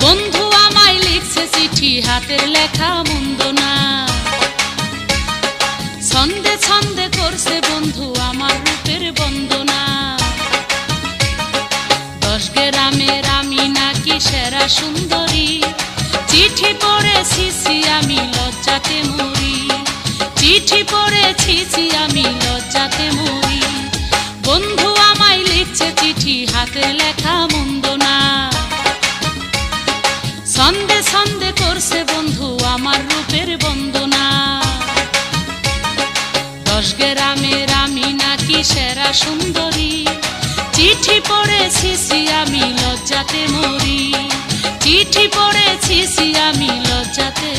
বন্ধু আমায় লিখছে চিঠি, হাতের লেখা মন্দ না। ছন্দে ছন্দে করছে বন্ধু আমার রূপের বন্দনা। 10 গ্রামের আমি নাকি সেরা সুন্দরী, চিঠি পড়েছি আমি লজ্জাতে মরি। চিঠি পড়েছি আমি লজ্জাতে মরি। বন্ধু আমায় লিখছে চিঠি, হাতের লেখা মন্দ না। ছন্দে ছন্দে করছে বন্ধু আমার রূপের বন্দনা। 10 গ্রামের আমি নাকি সেরা সুন্দরী, চিঠি পড়েছি আমি লজ্জাতে মরি। চিঠি পড়েছি আমি লজ্জাতে